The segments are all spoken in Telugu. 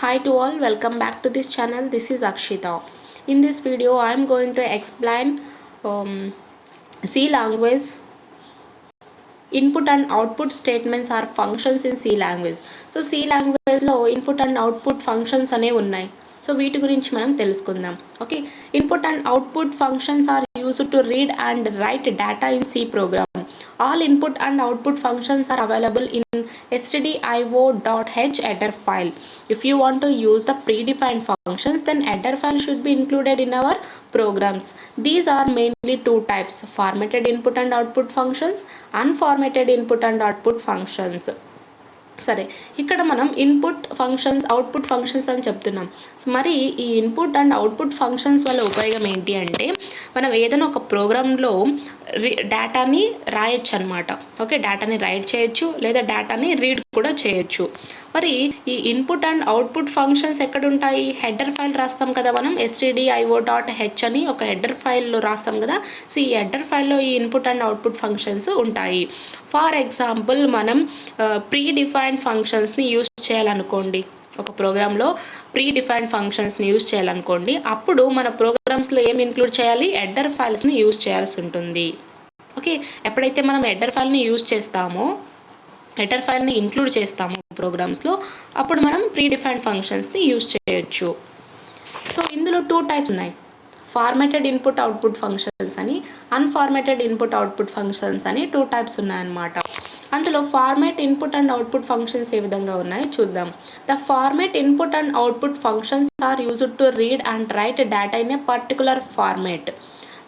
Hi to all, welcome back to this channel. This is Akshita. In this video, I am going to explain C language input and output statements are functions in C language. So C language లో input and output functions అనేవి ఉన్నాయి. సో వీటి గురించి మనం తెలుసుకుందాం. Okay, input and output functions are used to read and write data in C program. All input and output functions are available in stdio.h header file. If you want to use the predefined functions, then header file should be included in our programs. These are mainly two types: formatted input and output functions, unformatted input and output functions. సరే, ఇక్కడ మనం ఇన్పుట్ ఫంక్షన్స్ అవుట్పుట్ ఫంక్షన్స్ అని చెప్తున్నాం. సో మరి ఈ ఇన్పుట్ అండ్ అవుట్పుట్ ఫంక్షన్స్ వల్ల ఉపయోగం ఏంటి అంటే, మనం ఏదైనా ఒక ప్రోగ్రాంలో డేటాని రాయొచ్చు అనమాట. ఓకే, డేటాని రైట్ చేయొచ్చు లేదా డేటాని రీడ్ కూడా చేయొచ్చు. మరి ఈ ఇన్పుట్ అండ్ అవుట్పుట్ ఫంక్షన్స్ ఎక్కడ ఉంటాయి? హెడర్ ఫైల్ రాస్తాం కదా మనం, stdio.h అని ఒక హెడర్ ఫైల్లో రాస్తాం కదా. సో ఈ హెడర్ ఫైల్లో ఈ ఇన్పుట్ అండ్ అవుట్పుట్ ఫంక్షన్స్ ఉంటాయి. ఫర్ ఎగ్జాంపుల్, మనం ప్రీ డిఫైన్డ్ ఫంక్షన్స్ని యూజ్ చేయాలనుకోండి, ఒక ప్రోగ్రాంలో ప్రీ డిఫైన్డ్ ఫంక్షన్స్ని యూజ్ చేయాలనుకోండి, అప్పుడు మన ప్రోగ్రామ్స్లో ఏం ఇంక్లూడ్ చేయాలి? హెడర్ ఫైల్స్ని యూజ్ చేయాల్సి ఉంటుంది. ఓకే, ఎప్పుడైతే మనం హెడర్ ఫైల్ని యూజ్ చేస్తామో, హెడర్ ఫైల్ని ఇంక్లూడ్ చేస్తాము ప్రోగ్రామ్స్లో, అప్పుడు మనం ప్రీ డిఫైన్డ్ ఫంక్షన్స్ని యూజ్ చేయొచ్చు. సో ఇందులో టూ టైప్స్ ఉన్నాయి: ఫార్మాటెడ్ ఇన్పుట్ అవుట్పుట్ ఫంక్షన్స్ అని, అన్ఫార్మాటెడ్ ఇన్పుట్ అవుట్పుట్ ఫంక్షన్స్ అని టూ టైప్స్ ఉన్నాయన్నమాట. అందులో format input and output functions ఏ విధంగా ఉన్నాయో చూద్దాం. The format input and output functions are used to read and write data in a particular format.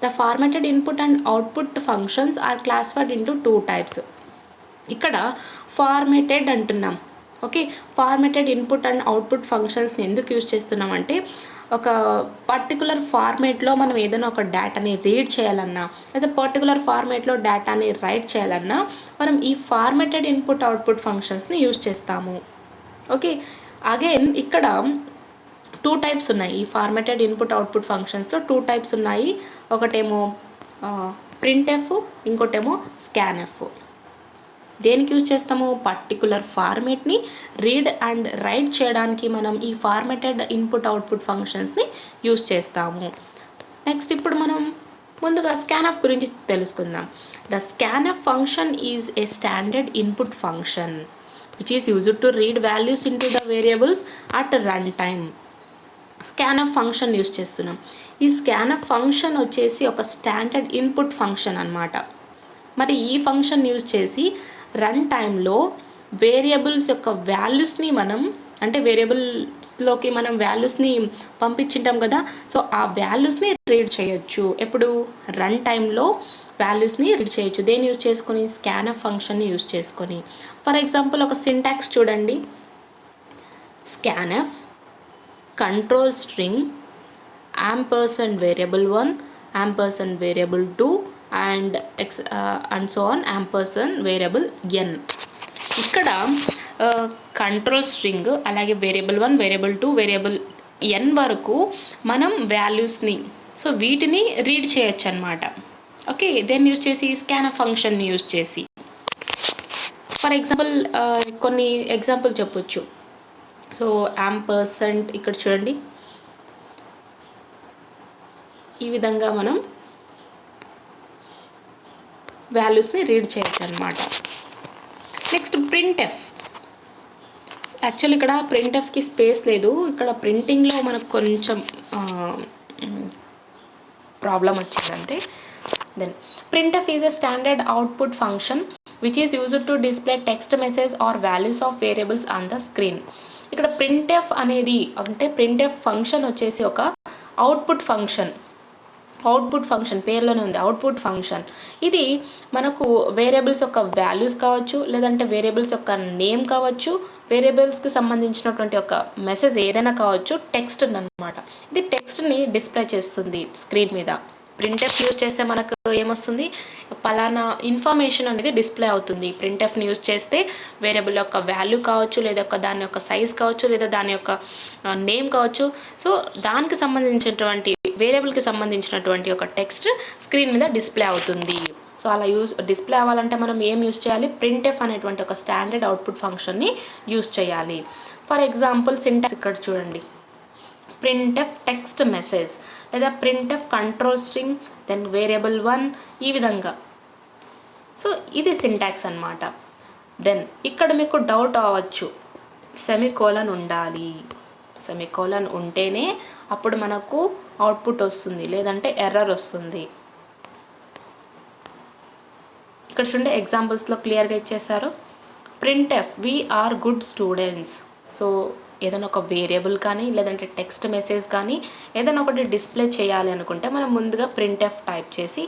The formatted input and output functions are classified into two types. ఇక్కడ ఫార్మాటెడ్ అంటున్నాం. Okay, formatted input and output ఫంక్షన్స్ని ఎందుకు యూజ్ చేస్తున్నామంటే, ఒక పర్టికులర్ ఫార్మేట్లో మనం ఏదైనా ఒక డేటాని రీడ్ చేయాలన్నా లేదా పర్టికులర్ ఫార్మేట్లో డేటాని రైట్ చేయాలన్నా మనం ఈ ఫార్మాటెడ్ ఇన్పుట్ అవుట్పుట్ ఫంక్షన్స్ని యూజ్ చేస్తాము. ఓకే, అగైన్ ఇక్కడ టూ టైప్స్ ఉన్నాయి. ఈ ఫార్మాటెడ్ ఇన్పుట్ అవుట్పుట్ ఫంక్షన్స్లో టూ టైప్స్ ఉన్నాయి. ఒకటేమో ప్రింట్ఎఫ్, ఇంకోటేమో స్కాన్ఎఫ్. దేనికి యూజ్ చేస్తాము? పర్టికులర్ ఫార్మేట్ని రీడ్ అండ్ రైట్ చేయడానికి మనం ఈ ఫార్మాటెడ్ ఇన్పుట్ అవుట్పుట్ ఫంక్షన్స్ని యూజ్ చేస్తాము. నెక్స్ట్ ఇప్పుడు మనం ముందుగా స్కాన్ఎఫ్ గురించి తెలుసుకుందాం. The scanf function is a standard input function which is used to read values in to the variables at run time. Scanf function use చేస్తున్నాం. ఈ స్కాన్ఎఫ్ ఫంక్షన్ వచ్చేసి ఒక స్టాండర్డ్ ఇన్పుట్ ఫంక్షన్ అన్నమాట. మరి ఈ ఫంక్షన్ యూజ్ చేసి రన్ టైంలో వేరియబుల్స్ యొక్క వాల్యూస్ని మనం, అంటే వేరియబుల్స్లోకి మనం వాల్యూస్ని పంపించింటాం కదా, సో ఆ వాల్యూస్ని రీడ్ చేయొచ్చు. ఎప్పుడు? రన్ టైంలో వాల్యూస్ని రీడ్ చేయొచ్చు. దేన్ని యూజ్ చేసుకొని? స్కాన్ఎఫ్ ఫంక్షన్ని యూజ్ చేసుకొని. ఫర్ ఎగ్జాంపుల్, ఒక సింటాక్స్ చూడండి. Scanf control string ampersand variable 1, ampersand variable 2 and so on ampersand variable n. ఇక్కడ కంట్రోల్ స్ట్రింగ్, అలాగే వేరియబుల్ 1, వేరియబుల్ 2, వేరియబుల్ n వరకు మనం వాల్యూస్ని, సో వీటిని రీడ్ చేయొచ్చు అనమాట. ఓకే, దేన్ని యూజ్ చేసి? స్కాన్ఎఫ్ ఫంక్షన్ని యూజ్ చేసి. ఫర్ ఎగ్జాంపుల్, కొన్ని ఎగ్జాంపుల్ చెప్పొచ్చు. సో యాంపర్సండ్, ఇక్కడ చూడండి, ఈ విధంగా మనం వాల్యూస్ని రీడ్ చేయొచ్చు అనమాట. Next printf. యాక్చువల్లీ ఇక్కడ ప్రింట్ఎఫ్కి స్పేస్ లేదు. ఇక్కడ ప్రింటింగ్లో మనకు కొంచెం ప్రాబ్లం వచ్చిందంతే. Then printf is a standard output function which is used to display text message or values of variables on the screen. ఇక్కడ ప్రింట్ఎఫ్ అనేది, అంటే ప్రింట్ఎఫ్ ఫంక్షన్ వచ్చేసి ఒక అవుట్పుట్ ఫంక్షన్. అవుట్పుట్ ఫంక్షన్ పేర్లోనే ఉంది, అవుట్పుట్ ఫంక్షన్. ఇది మనకు వేరియబుల్స్ యొక్క వాల్యూస్ కావచ్చు, లేదంటే వేరియబుల్స్ యొక్క నేమ్ కావచ్చు, వేరియబుల్స్కి సంబంధించినటువంటి ఒక మెసేజ్ ఏదైనా కావచ్చు, టెక్స్ట్ అన్నమాట. ఇది టెక్స్ట్ని డిస్ప్లే చేస్తుంది స్క్రీన్ మీద. ప్రింట్ఎఫ్ యూజ్ చేస్తే మనకు ఏమొస్తుంది? పలానా ఇన్ఫర్మేషన్ అనేది డిస్ప్లే అవుతుంది. ప్రింట్ఎఫ్ని యూజ్ చేస్తే వేరియబుల్ యొక్క వాల్యూ కావచ్చు, లేదా దాని యొక్క సైజ్ కావచ్చు, లేదా దాని యొక్క నేమ్ కావచ్చు. సో దానికి సంబంధించినటువంటి, వేరియబుల్కి సంబంధించినటువంటి ఒక టెక్స్ట్ స్క్రీన్ మీద డిస్ప్లే అవుతుంది. సో అలా డిస్ప్లే అవ్వాలంటే మనం ఏం యూజ్ చేయాలి? ప్రింట్ఎఫ్ అనేటువంటి ఒక స్టాండర్డ్ అవుట్పుట్ ఫంక్షన్ని యూజ్ చేయాలి. ఫర్ ఎగ్జాంపుల్ సింటాక్స్ ఇక్కడ చూడండి, printf టెక్స్ట్ మెసేజ్ లేదా printf control string then variable 1, ఈ విధంగా. సో ఇది సింటాక్స్ అన్నమాట. దెన్ ఇక్కడ మీకు డౌట్ అవ్వచ్చు, సెమీకోలన్ ఉండాలి, సెమీకోలన్ ఉంటేనే అప్పుడు మనకు అవుట్పుట్ వస్తుంది, లేదంటే ఎర్రర్ వస్తుంది. ఇక్కడ చూడండి ఎగ్జాంపుల్స్లో క్లియర్గా ఇచ్చేసారు. printf we are good students. So ఏదైనా ఒక వేరియబుల్ కానీ లేదంటే టెక్స్ట్ మెసేజ్ కానీ ఏదైనా ఒకటి డిస్ప్లే చేయాలి అనుకుంటే మనం ముందుగా printf టైప్ చేసి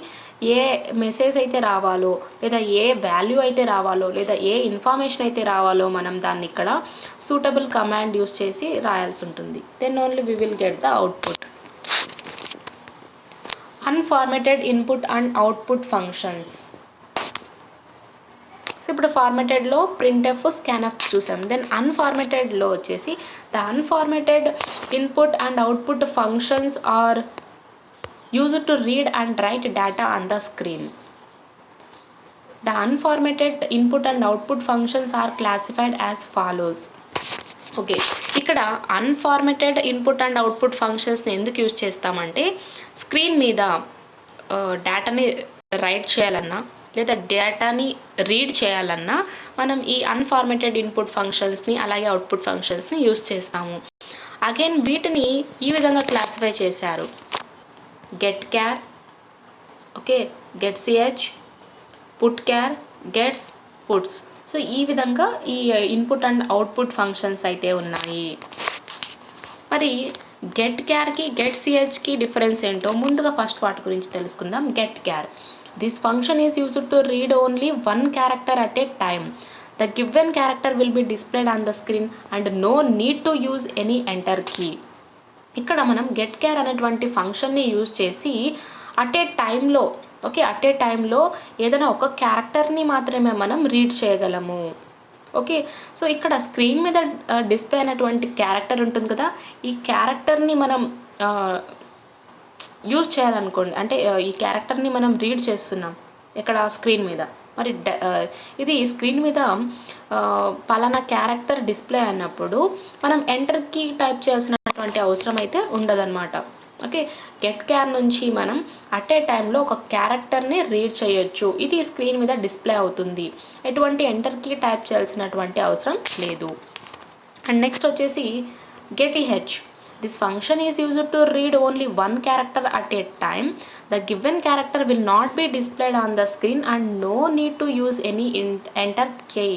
ఏ మెసేజ్ అయితే రావాలో లేదా ఏ వాల్యూ అయితే రావాలో లేదా ఏ ఇన్ఫర్మేషన్ అయితే రావాలో మనం దాన్ని ఇక్కడ సూటబుల్ కమాండ్ యూస్ చేసి రాయాల్సి ఉంటుంది. Then only we will get the output. Unformatted input and output functions. So ఇప్పుడు ఫార్మాటెడ్లో ప్రింట్ఎఫ్, స్కాన్ఎఫ్ చూసాం. దెన్ అన్ఫార్మాటెడ్లో వచ్చేసి the unformatted input and output functions are used to read and write data on the screen. The unformatted input and output functions are classified as follows. Okay, ఇక్కడ అన్ఫార్మాటెడ్ ఇన్పుట్ అండ్ అవుట్పుట్ ఫంక్షన్స్ని ఎందుకు యూజ్ చేస్తామంటే స్క్రీన్ మీద డేటాని రైట్ చేయాలన్నా లేదా డేటాని రీడ్ చేయాలన్నా మనం ఈ అన్ఫార్మాటెడ్ ఇన్పుట్ ఫంక్షన్స్ని అలాగే అవుట్పుట్ ఫంక్షన్స్ని యూజ్ చేస్తాము. అగైన్ వీటిని ఈ విధంగా క్లాసిఫై చేశారు, get char, okay, get CH, put char, gets, puts. So ఈ విధంగా ఈ ఇన్పుట్ అండ్ అవుట్పుట్ ఫంక్షన్స్ అయితే ఉన్నాయి. మరి గెట్ క్యార్కి గెట్ సిహెచ్కి డిఫరెన్స్ ఏంటో ముందుగా ఫస్ట్ వాటి గురించి తెలుసుకుందాం. Get char, this function is used to read only one character at a time. The given character will be displayed on the screen and no need to use any enter key. ఇక్కడ మనం గెట్ క్యార్ అనేటువంటి ఫంక్షన్ని యూజ్ చేసి అట్ ఏ టైంలో, ఓకే, అట్ ఏ టైంలో ఏదైనా ఒక క్యారెక్టర్ని మాత్రమే మనం రీడ్ చేయగలము. ఓకే, సో ఇక్కడ స్క్రీన్ మీద డిస్ప్లే అయినటువంటి క్యారెక్టర్ ఉంటుంది కదా, ఈ క్యారెక్టర్ని మనం యూజ్ చేయాలనుకోండి, అంటే ఈ క్యారెక్టర్ని మనం రీడ్ చేస్తున్నాం ఇక్కడ స్క్రీన్ మీద. మరి ఇది స్క్రీన్ మీద పలానా క్యారెక్టర్ డిస్ప్లే అయినప్పుడు మనం ఎంటర్ కీ టైప్ చేయాల్సినటువంటి అవసరం అయితే ఉండదన్నమాట. ఓకే, గెట్ క్యార్ నుంచి మనం అట్ ఏ టైంలో ఒక క్యారెక్టర్ని రీడ్ చేయొచ్చు, ఇది స్క్రీన్ మీద డిస్ప్లే అవుతుంది, ఎటువంటి ఎంటర్ కీ టైప్ చేయాల్సినటువంటి అవసరం లేదు. అండ్ నెక్స్ట్ వచ్చేసి get H. This function is used to read only one character at a time. The given character will not be displayed on the screen and no need to use any enter key.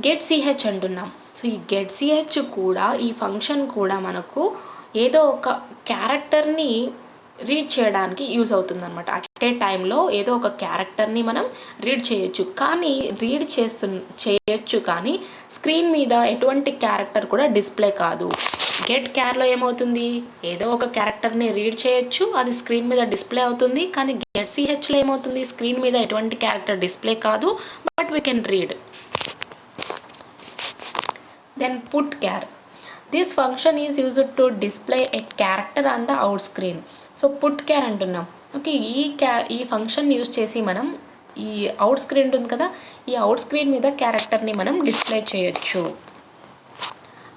Get ch అంటున్నాం. సో ఈ గెట్ ch కూడా, ఈ ఫంక్షన్ కూడా మనకు ఏదో ఒక క్యారెక్టర్ని రీడ్ చేయడానికి యూజ్ అవుతుంది అనమాట. అట్ ఏ టైంలో ఏదో ఒక క్యారెక్టర్ని మనం రీడ్ చేయొచ్చు, కానీ చేయొచ్చు కానీ స్క్రీన్ మీద ఎటువంటి క్యారెక్టర్ కూడా డిస్ప్లే కాదు. గెట్ క్యార్లో ఏమవుతుంది, ఏదో ఒక క్యారెక్టర్ని రీడ్ చేయొచ్చు, అది స్క్రీన్ మీద డిస్ప్లే అవుతుంది, కానీ గెట్ సిహెచ్లో ఏమవుతుంది, స్క్రీన్ మీద ఎటువంటి క్యారెక్టర్ డిస్ప్లే కాదు, but we can read. Then put char. This function is used to display a character on the out screen. So put char అంటున్నాం. ఓకే, ఈ ఫంక్షన్ యూజ్ చేసి మనం ఈ అవుట్ స్క్రీన్ ఉంటుంది కదా, ఈ అవుట్ స్క్రీన్ మీద క్యారెక్టర్ని మనం డిస్ప్లే చేయొచ్చు.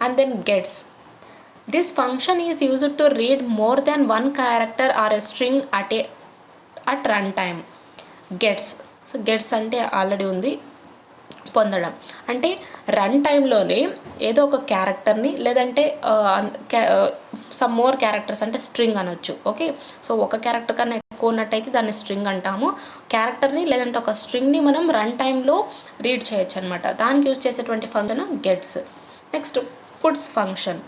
And then gets. This function is used to read more than one character or a string at run time. Gets. So gets అంటే ఆల్రెడీ ఉంది, పొందడం అంటే రన్ టైంలోనే ఏదో ఒక క్యారెక్టర్ని లేదంటే సమ్ మోర్ క్యారెక్టర్స్ అంటే స్ట్రింగ్ అనొచ్చు. ఓకే, సో ఒక క్యారెక్టర్ కన్నా ఎక్కువ ఉన్నట్టయితే దాన్ని స్ట్రింగ్ అంటాము. క్యారెక్టర్ని లేదంటే ఒక స్ట్రింగ్ని మనం రన్ టైంలో రీడ్ చేయొచ్చు అనమాట. దానికి యూజ్ చేసేటువంటి function gets. Next puts function.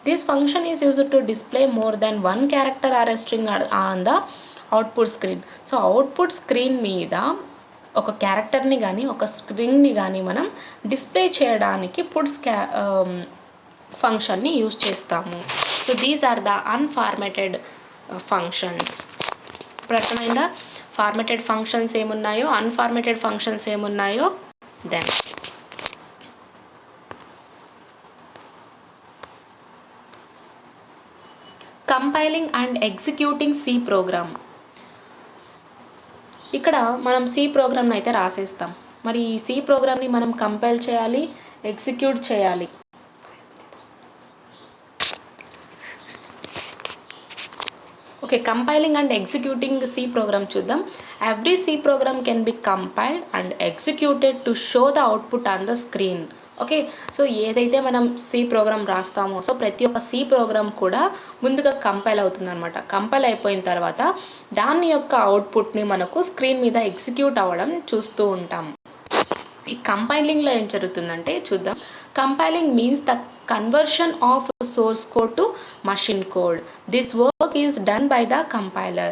This function is used to display more than one character or a string on the output screen. So output screen మీద ఒక క్యారెక్టర్ని కానీ ఒక స్ట్రింగ్ని కానీ మనం డిస్ప్లే చేయడానికి పుట్స్ ఫంక్షన్ని యూజ్ చేస్తాము. So these are the unformatted functions. ఇప్పుడు అర్థమైందా ఫార్మాటెడ్ ఫంక్షన్స్ ఏమున్నాయో, అన్ఫార్మాటెడ్ ఫంక్షన్స్ ఏమున్నాయో? Then compiling and executing C program. ఇక్కడ మనం సి ప్రోగ్రామ్ని అయితే రాసేస్తాం. మరి ఈ సి ప్రోగ్రామ్ని మనం కంపైల్ చేయాలి, ఎగ్జిక్యూట్ చేయాలి. Okay, compiling and executing C program చూద్దాం. Every C program can be compiled and executed to show the output on the screen. Okay, so ఏదైతే మనం సి ప్రోగ్రామ్ రాస్తామో, సో ప్రతి ఒక్క సి ప్రోగ్రామ్ కూడా ముందుగా కంపైల్ అవుతుందన్నమాట. కంపైల్ అయిపోయిన తర్వాత దాని యొక్క అవుట్పుట్ని మనకు స్క్రీన్ మీద ఎగ్జిక్యూట్ అవ్వడం చూస్తూ ఉంటాం. ఈ కంపైలింగ్లో ఏం జరుగుతుందంటే చూద్దాం. Compiling means the conversion of source code to machine code. This work is done by the compiler.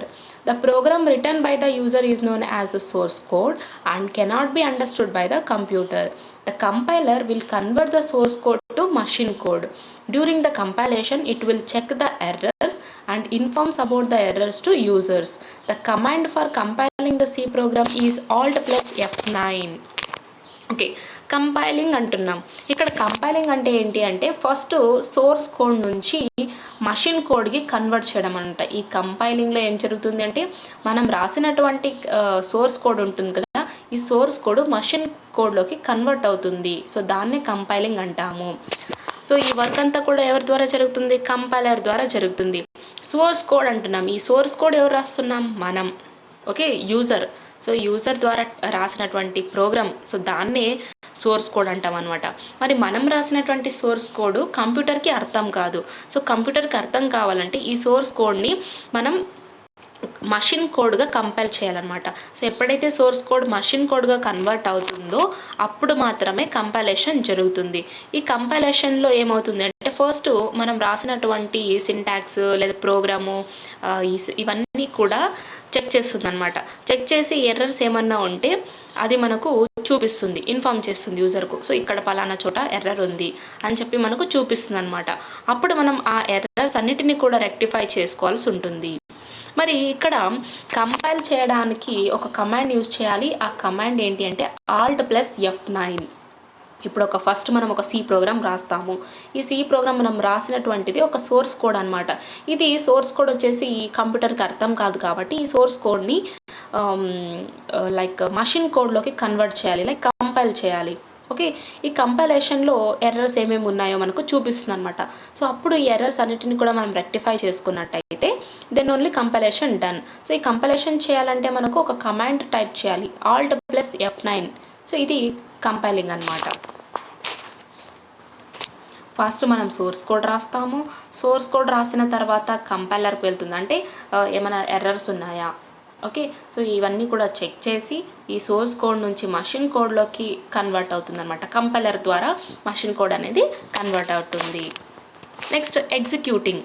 The program written by the user is known as the source code and cannot be understood by the computer. The compiler will convert the source code to machine code. During the compilation, it will check the errors and informs about the errors to users. The command for compiling the C program is Alt plus F9. Okay, compiling అంటున్నాం. ఇక్కడ కంపైలింగ్ అంటే ఏంటి అంటే ఫస్ట్ సోర్స్ కోడ్ నుంచి మషిన్ కోడ్కి కన్వర్ట్ చేయడం అనమాట. ఈ కంపైలింగ్లో ఏం జరుగుతుంది అంటే మనం రాసినటువంటి సోర్స్ కోడ్ ఉంటుంది కదా, ఈ సోర్స్ కోడ్ మషిన్ కోడ్లోకి కన్వర్ట్ అవుతుంది. సో దాన్నే కంపైలింగ్ అంటాము. సో ఈ వర్క్ అంతా కూడా ఎవరి ద్వారా జరుగుతుంది? కంపైలర్ ద్వారా జరుగుతుంది. సోర్స్ కోడ్ అంటున్నాం. ఈ సోర్స్ కోడ్ ఎవరు రాస్తున్నాం? మనం. Okay, user. సో యూజర్ ద్వారా రాసినటువంటి ప్రోగ్రామ్, సో దాన్నే సోర్స్ కోడ్ అంటాం అనమాట. మరి మనం రాసినటువంటి సోర్స్ కోడ్ కంప్యూటర్కి అర్థం కాదు. సో కంప్యూటర్కి అర్థం కావాలంటే ఈ సోర్స్ కోడ్ని మనం మషిన్ కోడ్గా కంపైల్ చేయాలన్నమాట. సో ఎప్పుడైతే సోర్స్ కోడ్ మషిన్ కోడ్గా కన్వర్ట్ అవుతుందో అప్పుడు మాత్రమే కంపైలేషన్ జరుగుతుంది. ఈ కంపైలేషన్లో ఏమవుతుంది అంటే ఫస్ట్ మనం రాసినటువంటి సింటాక్స్ లేదా ప్రోగ్రాము ఇవన్నీ కూడా చెక్ చేస్తుంది అనమాట. చెక్ చేసి ఎర్రర్స్ ఏమన్నా ఉంటే అది మనకు చూపిస్తుంది, ఇన్ఫామ్ చేస్తుంది యూజర్కు. సో ఇక్కడ పలానా చోట ఎర్రర్ ఉంది అని చెప్పి మనకు చూపిస్తుంది అనమాట. అప్పుడు మనం ఆ ఎర్రర్స్ అన్నిటినీ కూడా రెక్టిఫై చేసుకోవాల్సి ఉంటుంది. మరి ఇక్కడ కంపైల్ చేయడానికి ఒక కమాండ్ యూజ్ చేయాలి. ఆ కమాండ్ ఏంటి అంటే ఆల్ట్ ప్లస్ F9. ఇప్పుడు ఫస్ట్ మనం ఒక సి ప్రోగ్రామ్ రాస్తాము. ఈ సి ప్రోగ్రామ్ మనం రాసినటువంటిది ఒక సోర్స్ కోడ్ అనమాట. ఇది సోర్స్ కోడ్ వచ్చేసి కంప్యూటర్కి అర్థం కాదు కాబట్టి ఈ సోర్స్ కోడ్ని లైక్ మషిన్ కోడ్లోకి కన్వర్ట్ చేయాలి, లైక్ కంపైల్ చేయాలి. ఓకే, ఈ కంపైలేషన్లో ఎర్రర్స్ ఏమేమి ఉన్నాయో మనకు చూపిస్తుంది అనమాట. సో అప్పుడు ఈ ఎర్రర్స్ అన్నిటిని కూడా మనం రెక్టిఫై చేసుకున్నట్టయితే then only compilation done. So ఈ కంపైలేషన్ చేయాలంటే మనకు ఒక కమాండ్ టైప్ చేయాలి, ఆల్ట్ ప్లస్ F9. సో ఇది కంపైలింగ్ అనమాట. ఫస్ట్ మనం సోర్స్ కోడ్ రాస్తాము. సోర్స్ కోడ్ రాసిన తర్వాత కంపైలర్కి వెళ్తుంది, అంటే ఏమైనా ఎర్రర్స్ ఉన్నాయా. ఓకే, సో ఇవన్నీ కూడా చెక్ చేసి ఈ సోర్స్ కోడ్ నుంచి మషిన్ కోడ్లోకి కన్వర్ట్ అవుతుంది అనమాట. కంపైలర్ ద్వారా మషిన్ కోడ్ అనేది కన్వర్ట్ అవుతుంది. Next executing.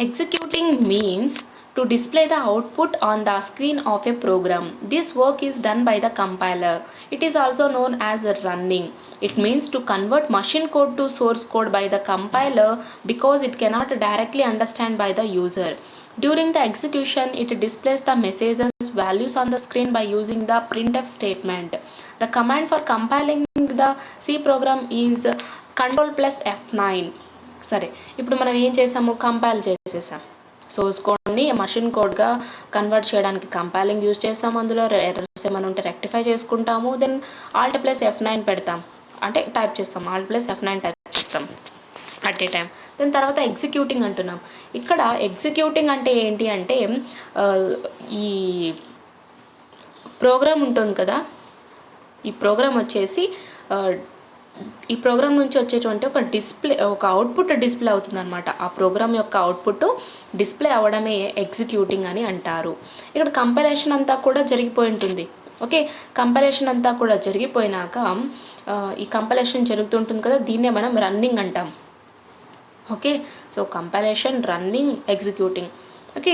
Executing means to display the output on the screen of a program. This work is done by the compiler. It is also known as running. It means to convert machine code to source code by the compiler because it cannot directly understand by the user. During the execution, it displays the messages values on the screen by using the printf statement. The command for compiling the C program is Ctrl plus F9. సరే, ఇప్పుడు మనం ఏం చేసాము? కంపైల్ చేసేసాం. సోర్స్ కోడ్ని మషిన్ కోడ్గా కన్వర్ట్ చేయడానికి కంపైలింగ్ యూజ్ చేస్తాం. అందులో ఎర్రర్స్ ఏమైనా ఉంటే రెక్టిఫై చేసుకుంటాము. దెన్ ఆల్ట్ ప్లస్ F9 పెడతాం, అంటే టైప్ చేస్తాం. ఆల్ట్ ప్లస్ F9 టైప్ చేస్తాం అట్ ఏ టైం. దాని తర్వాత ఎగ్జిక్యూటింగ్ అంటున్నాం. ఇక్కడ ఎగ్జిక్యూటింగ్ అంటే ఏంటి అంటే ఈ ప్రోగ్రామ్ ఉంటుంది కదా, ఈ ప్రోగ్రామ్ వచ్చేసి ఈ ప్రోగ్రామ్ నుంచి వచ్చేటువంటి ఒక అవుట్పుట్ డిస్ప్లే అవుతుంది అనమాట. ఆ ప్రోగ్రామ్ యొక్క అవుట్పుట్ డిస్ప్లే అవ్వడమే ఎగ్జిక్యూటింగ్ అని అంటారు. ఇక్కడ కంపైలేషన్ అంతా కూడా జరిగిపోయి ఉంటుంది. ఓకే, కంపైలేషన్ అంతా కూడా జరిగిపోయినాక ఈ కంపైలేషన్ జరుగుతుంటుంది కదా, దీన్నే మనం రన్నింగ్ అంటాం. Okay, so compilation, running, executing. Okay,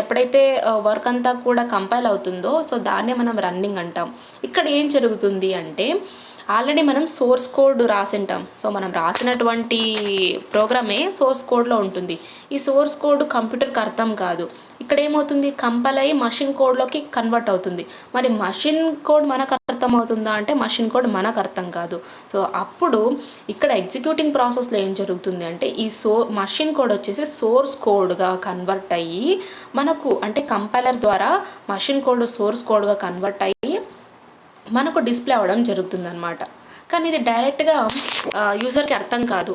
ఎప్పుడైతే వర్క్ అంతా కూడా కంపైల్ అవుతుందో సో దాన్నే మనం రన్నింగ్ అంటాం. ఇక్కడ ఏం జరుగుతుంది అంటే ఆల్రెడీ మనం సోర్స్ కోడ్ రాసింటాం. సో మనం రాసినటువంటి ప్రోగ్రామే సోర్స్ కోడ్లో ఉంటుంది. ఈ సోర్స్ కోడ్ కంప్యూటర్కి అర్థం కాదు. ఇక్కడ ఏమవుతుంది? కంపైల్ అయ్యి మషిన్ కోడ్లోకి కన్వర్ట్ అవుతుంది. మరి మషిన్ కోడ్ మనకు అర్థం అవుతుందా అంటే మషిన్ కోడ్ మనకు అర్థం కాదు. సో అప్పుడు ఇక్కడ ఎగ్జిక్యూటింగ్ ప్రాసెస్లో ఏం జరుగుతుంది అంటే ఈ మషిన్ కోడ్ వచ్చేసి సోర్స్ కోడ్గా కన్వర్ట్ అయ్యి మనకు, అంటే కంపైలర్ ద్వారా మషిన్ కోడ్ సోర్స్ కోడ్గా కన్వర్ట్ అయ్యి మనకు డిస్ప్లే అవ్వడం జరుగుతుందన్నమాట. కానీ ఇది డైరెక్ట్గా యూజర్కి అర్థం కాదు.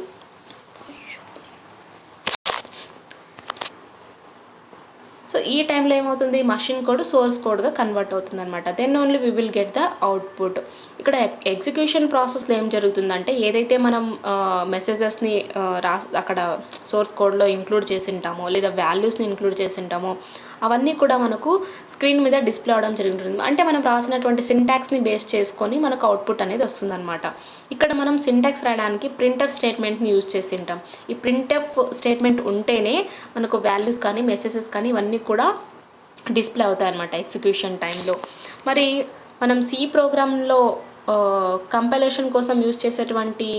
సో ఈ టైంలో ఏమవుతుంది, మషిన్ కోడ్ సోర్స్ కోడ్గా కన్వర్ట్ అవుతుంది అనమాట. Then only we will get the output. ఇక్కడ ఎగ్జిక్యూషన్ ప్రాసెస్లో ఏం జరుగుతుందంటే, ఏదైతే మనం మెసేజెస్ని అక్కడ సోర్స్ కోడ్లో ఇంక్లూడ్ చేసి ఉంటామో, లేదా వాల్యూస్ని ఇంక్లూడ్ చేసి ఉంటామో, అవన్నీ కూడా మనకు స్క్రీన్ మీద డిస్ప్లే అవ్వడం జరుగుతుంది. అంటే మనం రాసినటువంటి సింటాక్స్ని బేస్ చేసుకొని మనకు అవుట్పుట్ అనేది వస్తుందన్నమాట. ఇక్కడ మనం సింటాక్స్ రాయడానికి ప్రింట్ఎఫ్ స్టేట్మెంట్ని యూజ్ చేసి ఉంటాం. ఈ ప్రింట్ఎఫ్ స్టేట్మెంట్ ఉంటేనే మనకు వాల్యూస్ కానీ మెసేజెస్ కానీ ఇవన్నీ కూడా డిస్ప్లే అవుతాయి అన్నమాట ఎగ్జిక్యూషన్ టైంలో. మరి మనం సి ప్రోగ్రాంలో కంపైలేషన్ కోసం యూజ్ చేసేటువంటి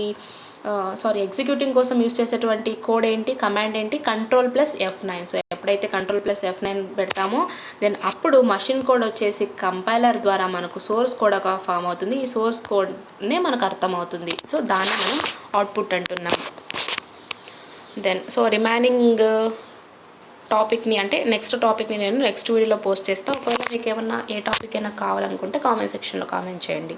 ఎగ్జిక్యూటింగ్ కోసం యూజ్ చేసేటువంటి కోడ్ ఏంటి, కమాండ్ ఏంటి, Ctrl+F9. సో ఎప్పుడైతే Ctrl+F9 పెడతామో దెన్ అప్పుడు మషిన్ కోడ్ వచ్చేసి కంపైలర్ ద్వారా మనకు సోర్స్ కోడ్గా ఫామ్ అవుతుంది. ఈ సోర్స్ కోడ్నే మనకు అర్థమవుతుంది. సో దాన్ని మనం అవుట్పుట్ అంటున్నాం. దెన్ రిమైనింగ్ టాపిక్ని, అంటే నెక్స్ట్ టాపిక్ని నేను నెక్స్ట్ వీడియోలో పోస్ట్ చేస్తాను. ఒకవేళ మీకు ఏమన్నా ఏ టాపిక్ అయినా కావాలనుకుంటే కామెంట్ సెక్షన్లో కామెంట్ చేయండి.